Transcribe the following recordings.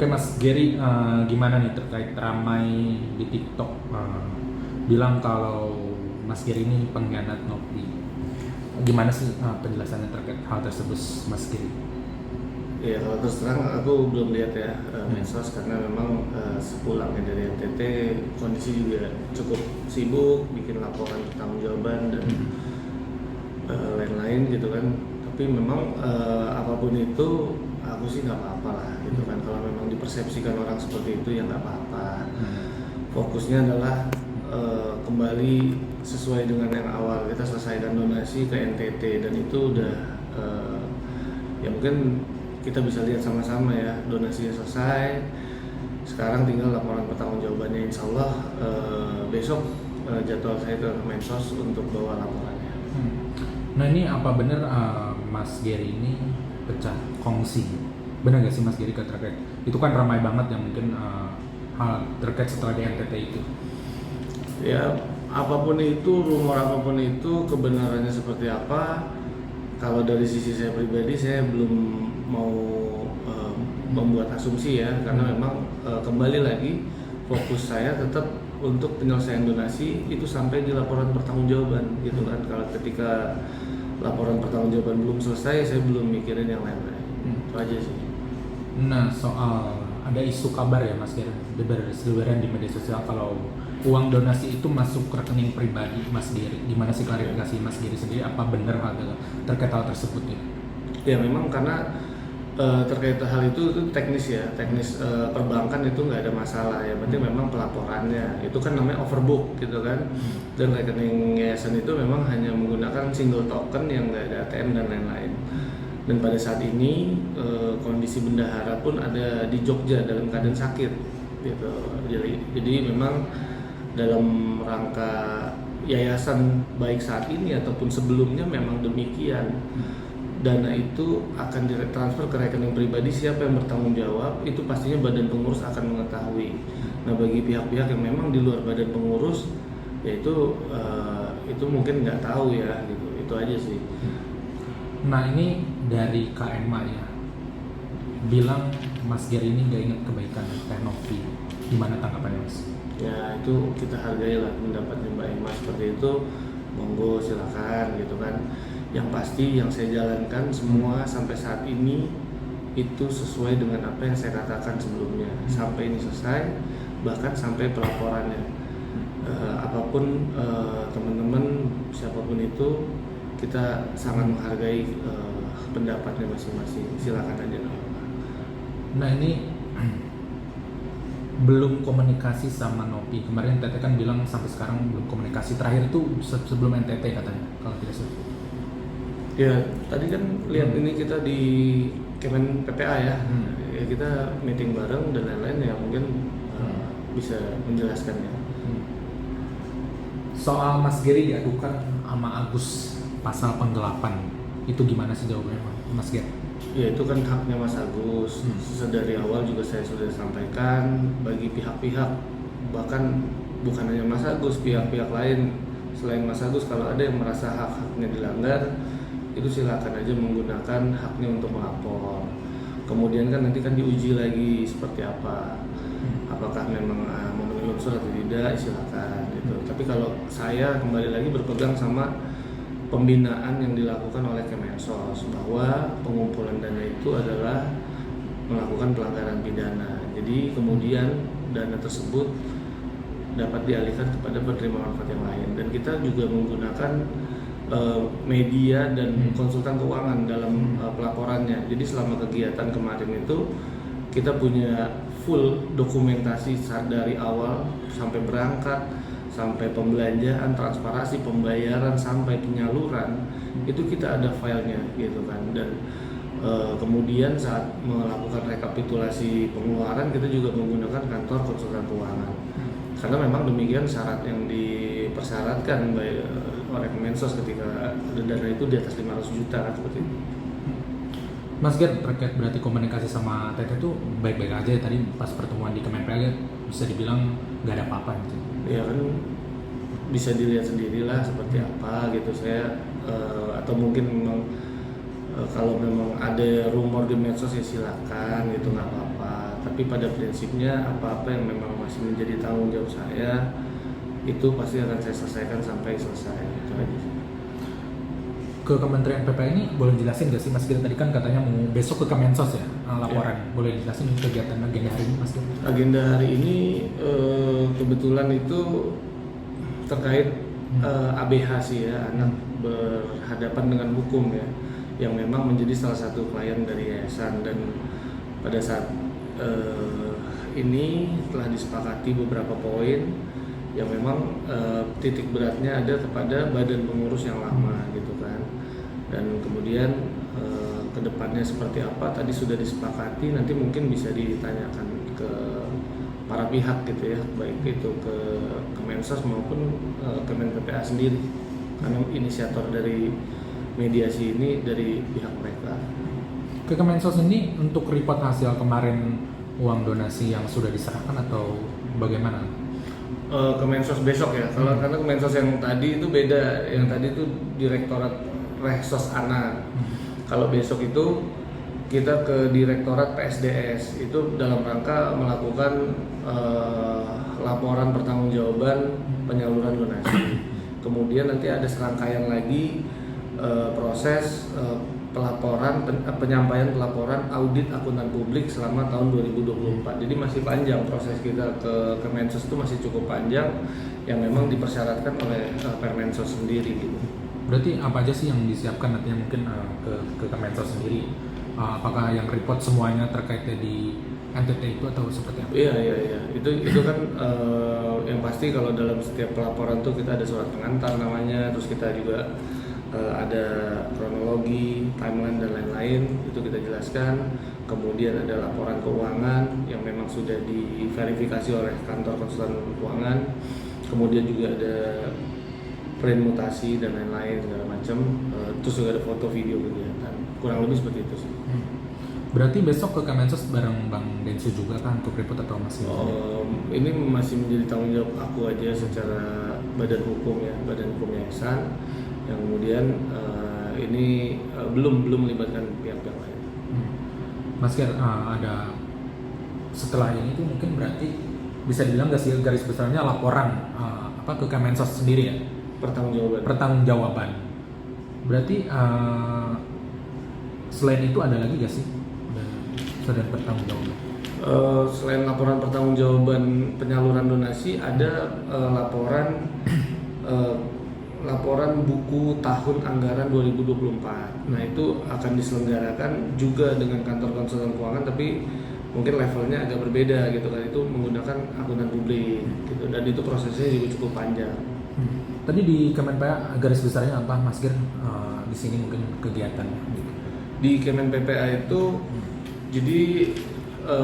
Oke Mas Gary, gimana nih terkait ramai di TikTok bilang kalau Mas Gary ini pengkhianat Nopi. Gimana sih penjelasannya terkait hal tersebut Mas Gary? Ya kalau terus terang aku belum lihat ya medsos karena memang sepulangnya dari NTT kondisi juga cukup sibuk bikin laporan pertanggungjawaban dan lain-lain gitu kan. Tapi memang apapun itu aku sih nggak apa-apa lah gitu kan. Kalau memang dipersepsikan orang seperti itu ya nggak apa-apa. Fokusnya adalah kembali sesuai dengan yang awal kita selesaikan donasi ke NTT dan itu udah ya mungkin kita bisa lihat sama-sama ya donasinya selesai. Sekarang tinggal laporan pertanggungjawabannya. Insya Allah besok jadwal saya ke Kemensos untuk bawa laporannya. Nah ini apa benar Mas Gary ini pecah kongsi? Benar nggak sih Mas Gary terkait itu kan ramai banget yang mungkin hal terkait setelah di NTT itu? Ya apapun itu, rumor apapun itu, kebenarannya seperti apa, kalau dari sisi saya pribadi saya belum mau membuat asumsi ya, karena memang kembali lagi fokus saya tetap untuk penyelesaian donasi itu sampai di laporan pertanggungjawaban gitu kan. Kalau ketika laporan pertanggungjawaban belum selesai, saya belum mikirin yang lain-lain. Itu aja sih. Nah soal ada isu kabar ya Mas Gary berseliweran di media sosial kalau uang donasi itu masuk ke rekening pribadi Mas Gary. Gimana sih klarifikasi Mas Gary sendiri? Apa benar terkait hal tersebut ya? Ya memang karena terkait hal itu teknis ya, teknis perbankan itu nggak ada masalah ya, berarti memang pelaporannya itu kan namanya overbook gitu kan, dan rekening yayasan itu memang hanya menggunakan single token yang nggak ada ATM dan lain-lain. Dan pada saat ini kondisi bendahara pun ada di Jogja dalam keadaan sakit gitu, jadi memang dalam rangka yayasan baik saat ini ataupun sebelumnya memang demikian. Dana itu akan ditransfer ke rekening pribadi, siapa yang bertanggung jawab itu pastinya badan pengurus akan mengetahui. Nah bagi pihak-pihak yang memang di luar badan pengurus ya itu mungkin nggak tahu ya gitu, itu aja sih. Nah ini dari KMA ya bilang Mas Gary ini nggak ingat kebaikan Teh Novi. Gimana tanggapannya Mas? Ya itu kita hargai lah pendapatnya Mbak Emma seperti itu, monggo silakan gitu kan. Yang pasti yang saya jalankan semua sampai saat ini itu sesuai dengan apa yang saya katakan sebelumnya, sampai ini selesai, bahkan sampai pelaporannya. Apapun teman-teman siapapun itu kita sangat menghargai pendapatnya masing-masing, silakan aja. Nah ini belum komunikasi sama Nopi. Kemarin NTT kan bilang sampai sekarang belum komunikasi. Terakhir itu sebelum NTT katanya kalau tidak salah. Ya tadi kan lihat ini kita di Kemen PPA ya, ya kita meeting bareng dan lain-lain ya mungkin bisa menjelaskannya. Soal Mas Gary diadukan sama Agus pasal penggelapan itu gimana sih jawabannya Mas Gary? Ya itu kan haknya Mas Agus. Dari awal juga saya sudah sampaikan bagi pihak-pihak, bahkan bukan hanya Mas Agus, pihak-pihak lain selain Mas Agus kalau ada yang merasa hak-haknya dilanggar, itu silakan aja menggunakan haknya untuk melapor. Kemudian kan nanti kan diuji lagi seperti apa, apakah memang memenuhi unsur atau tidak, silakan gitu. Tapi kalau saya kembali lagi berpegang sama pembinaan yang dilakukan oleh Kemensos bahwa pengumpulan dana itu adalah melakukan pelanggaran pidana. Jadi kemudian dana tersebut dapat dialihkan kepada penerima manfaat yang lain, dan kita juga menggunakan media dan konsultan keuangan dalam pelaporannya. Jadi selama kegiatan kemarin itu kita punya full dokumentasi dari awal sampai berangkat, sampai pembelanjaan, transparansi, pembayaran, sampai penyaluran, itu kita ada filenya gitu kan. Dan kemudian saat melakukan rekapitulasi pengeluaran kita juga menggunakan kantor konsultan keuangan, karena memang demikian syarat yang dipersyaratkan oleh Kemensos ketika dana itu di atas 500 juta kan, seperti itu. Mas Gary terkait berarti komunikasi sama Tete itu baik-baik aja ya, tadi pas pertemuan di Kemenpel bisa dibilang nggak ada apa-apa gitu. Ya kan bisa dilihat sendirilah seperti apa gitu. Saya atau mungkin memang kalau memang ada rumor di medsos ya silakan gitu, nggak apa-apa. tapi pada prinsipnya apa-apa yang memang masih menjadi tanggung jawab saya itu pasti akan saya selesaikan sampai selesai. Itu aja sih. Ke Kementerian PPA ini boleh jelasin nggak sih Mas Giri, tadi kan katanya mau besok ke Kemensos ya laporan, boleh jelasin kegiatan agenda hari ini Mas Giri? Agenda hari ini kebetulan itu terkait ABH sih ya, anak berhadapan dengan hukum ya, yang memang menjadi salah satu klien dari yayasan. Dan pada saat ini telah disepakati beberapa poin yang memang titik beratnya ada kepada badan pengurus yang lama gitu kan, dan kemudian kedepannya seperti apa tadi sudah disepakati, nanti mungkin bisa ditanyakan ke para pihak gitu ya, baik itu ke Kemensos maupun Kemen PPA sendiri, karena inisiator dari mediasi ini dari pihak mereka. Ke Kemensos ini untuk report hasil kemarin uang donasi yang sudah diserahkan atau bagaimana? Kemensos besok ya, karena Kemensos yang tadi itu beda, yang tadi itu Direktorat Rehsos Anak. Kalau besok itu kita ke Direktorat PSDS, itu dalam rangka melakukan laporan pertanggungjawaban penyaluran donasi. Kemudian nanti ada serangkaian lagi proses penyampaian pelaporan audit akuntan publik selama tahun 2024. Jadi masih panjang proses kita ke Kemensos, itu masih cukup panjang yang memang dipersyaratkan oleh Permensos sendiri gitu. Berarti apa aja sih yang disiapkan nantinya mungkin ke Kemensos sendiri? Apakah yang report semuanya terkait di NTT itu atau seperti apa? Iya. Itu kan yang pasti kalau dalam setiap pelaporan tuh kita ada surat pengantar namanya, terus kita juga ada kronologi, timeline dan lain-lain, itu kita jelaskan. Kemudian ada laporan keuangan yang memang sudah diverifikasi oleh kantor konsultan keuangan. Kemudian juga ada print mutasi dan lain-lain segala macam. Terus juga ada foto video kegiatan. Kurang lebih seperti itu sih. Berarti besok ke Kemensos bareng Bang Densu juga kan untuk report atau masih? Ini masih menjadi tanggung jawab aku aja secara badan hukum ya, badan hukum yayasan. Yang kemudian ini belum melibatkan pihak-pihak lain. Mas Ger, ada setelah ini tuh mungkin berarti bisa dibilang garis besarnya laporan ke Kemensos sendiri ya? Pertanggungjawaban. Berarti selain itu ada lagi gak sih sudah pertanggungjawaban? Selain laporan pertanggungjawaban penyaluran donasi, ada laporan buku tahun anggaran 2024. Nah, itu akan diselenggarakan juga dengan kantor konsultan keuangan, tapi mungkin levelnya agak berbeda gitu kan. Itu menggunakan akuntan publik gitu, dan itu prosesnya juga cukup panjang. Tadi di Kemenpa garis besarnya apa Mas Gir? Di sini mungkin kegiatannya gitu. Di Kemen PPA itu jadi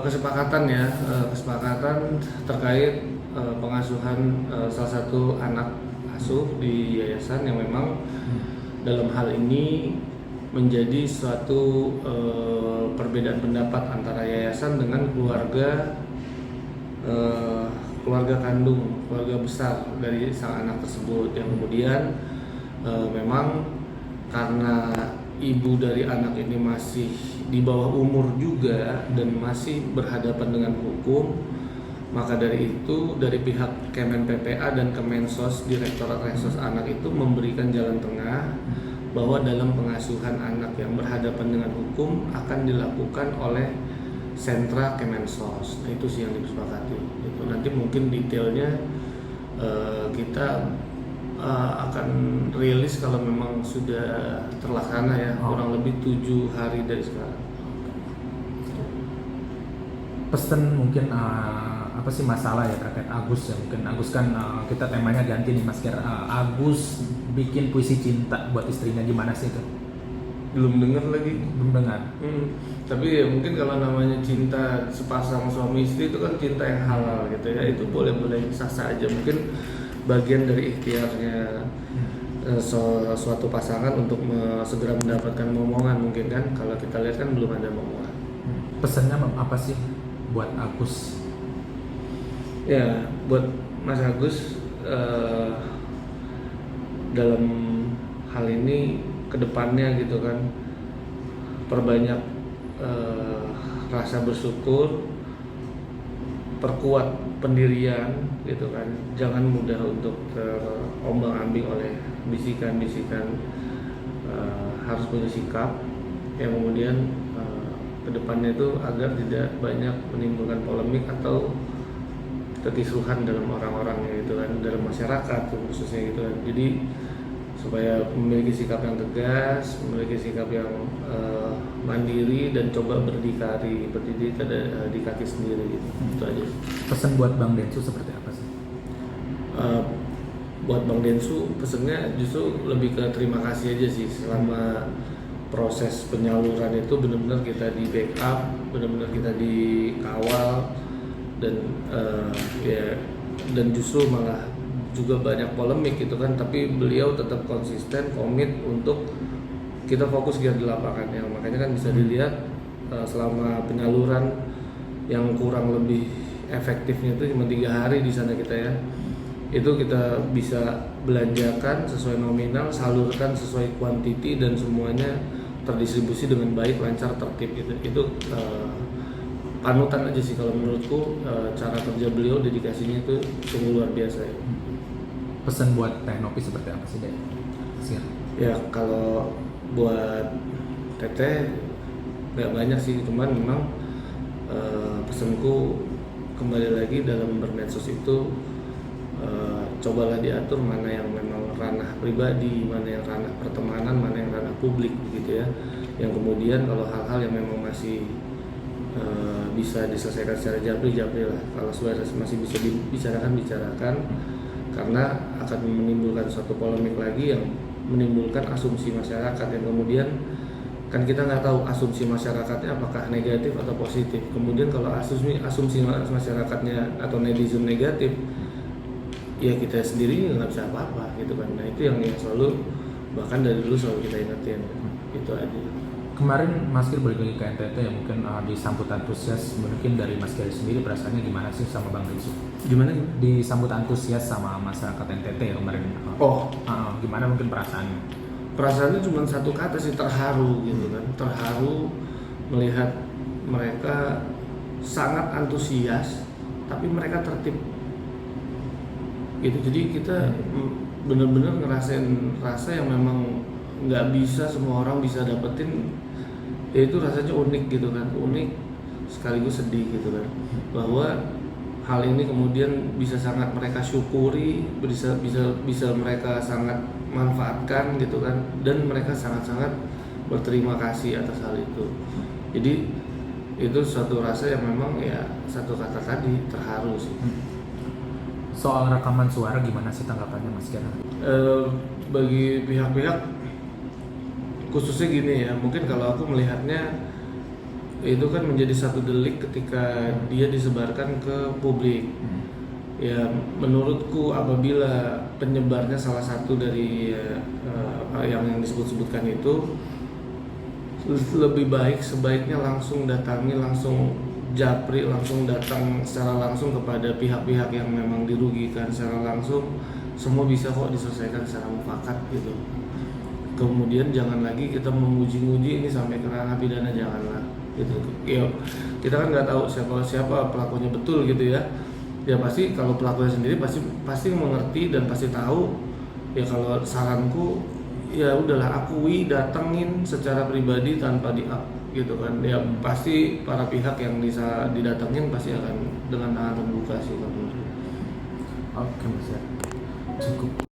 kesepakatan terkait pengasuhan salah satu anak asuh di yayasan yang memang dalam hal ini menjadi suatu perbedaan pendapat antara yayasan dengan keluarga kandung, keluarga besar dari sang anak tersebut, yang kemudian memang karena ibu dari anak ini masih di bawah umur juga dan masih berhadapan dengan hukum, maka dari itu dari pihak Kemen PPA dan Kemensos Direktorat Rehsos Anak itu memberikan jalan tengah bahwa dalam pengasuhan anak yang berhadapan dengan hukum akan dilakukan oleh sentra Kemensos. Nah, itu sih yang disepakati. Itu nanti mungkin detailnya kita akan rilis kalau memang sudah terlaksana ya, kurang lebih 7 hari dari sekarang. Pesan mungkin apa sih masalah ya terkait Agus ya, mungkin Agus kan kita temanya ganti nih Mas Ger. Agus bikin puisi cinta buat istrinya, gimana sih itu? Belum dengar lagi. Belum dengar. Tapi ya mungkin kalau namanya cinta sepasang suami istri itu kan cinta yang halal gitu ya, itu boleh-boleh sah-sah aja. Mungkin bagian dari ikhtiarnya suatu pasangan untuk segera mendapatkan momongan mungkin kan. Kalau kita lihat kan belum ada momongan. Pesannya apa sih buat Agus? Ya, buat Mas Agus dalam hal ini kedepannya gitu kan, perbanyak rasa bersyukur, perkuat pendirian gitu kan, jangan mudah untuk terombang-ambing oleh bisikan-bisikan, harus punya sikap yang kemudian kedepannya itu agar tidak banyak menimbulkan polemik atau kekisruhan dalam orang-orangnya gitu kan, dalam masyarakat khususnya gitu kan. Jadi supaya memiliki sikap yang tegas, memiliki sikap yang mandiri dan coba berdiri di kaki sendiri gitu. Itu aja. Pesan buat Bang Densu seperti apa sih? Buat Bang Densu pesannya justru lebih ke terima kasih aja sih, selama proses penyaluran itu benar-benar kita di backup, benar-benar kita dikawal, dan dan justru malah juga banyak polemik gitu kan, tapi beliau tetap konsisten komit untuk kita fokus di lapangan. Yang makanya kan bisa dilihat selama penyaluran yang kurang lebih efektifnya itu cuma 3 hari di sana kita ya, itu kita bisa belanjakan sesuai nominal, salurkan sesuai kuantiti, dan semuanya terdistribusi dengan baik, lancar, tertib gitu. Itu panutan aja sih kalau menurutku, cara kerja beliau, dedikasinya itu sungguh luar biasa ya. Pesan buat Teknopi seperti apa sih, Dek? Ya kalau buat Teteh nggak banyak sih, cuman memang pesanku kembali lagi dalam bermedsos itu, cobalah diatur mana yang memang ranah pribadi, mana yang ranah pertemanan, mana yang ranah publik begitu ya. Yang kemudian kalau hal-hal yang memang masih bisa diselesaikan secara japri lah. Kalau masih bisa bicarakan, karena akan menimbulkan suatu polemik lagi yang menimbulkan asumsi masyarakat, yang kemudian kan kita nggak tahu asumsi masyarakatnya apakah negatif atau positif. Kemudian kalau asumsi masyarakatnya atau netizen negatif, ya kita sendiri nggak bisa apa-apa gitu kan. Nah itu yang selalu, bahkan dari dulu selalu kita ingetin, itu aja. Kemarin Mas Giri balik lagi ke NTT ya, mungkin disambut antusias, mungkin dari Mas Giri sendiri perasaannya gimana sih sama Bang Densu? Gimana? Disambut antusias sama masyarakat NTT ya kemarin. Gimana mungkin perasaannya? Perasaannya cuma satu kata sih, terharu gitu kan. Terharu melihat mereka sangat antusias, tapi mereka tertib gitu. Jadi kita benar-benar ngerasain rasa yang memang nggak bisa semua orang bisa dapetin, yaitu rasanya unik gitu kan, unik sekaligus sedih gitu kan, bahwa hal ini kemudian bisa sangat mereka syukuri, bisa mereka sangat manfaatkan gitu kan, dan mereka sangat-sangat berterima kasih atas hal itu. Jadi itu suatu rasa yang memang ya satu kata tadi, terharu sih. Soal rekaman suara gimana sih tanggapannya Mas Giri? Bagi pihak-pihak khususnya gini ya, mungkin kalau aku melihatnya itu kan menjadi satu delik ketika dia disebarkan ke publik. Ya menurutku apabila penyebarnya salah satu dari yang disebut-sebutkan itu, lebih baik sebaiknya langsung datangi, langsung japri, langsung datang secara langsung kepada pihak-pihak yang memang dirugikan secara langsung. Semua bisa kok diselesaikan secara mufakat gitu. Kemudian jangan lagi kita menguji-uji ini sampai ke ranah pidana, janganlah gitu. Ya, kita kan nggak tahu siapa pelakunya betul gitu ya. Ya pasti kalau pelakunya sendiri pasti mengerti dan pasti tahu. Ya kalau saranku ya udahlah, akui, datengin secara pribadi tanpa di-up gitu kan. Ya pasti para pihak yang bisa didatengin pasti akan dengan tangan terbuka sih kalau menurut. Oke Mas ya, cukup.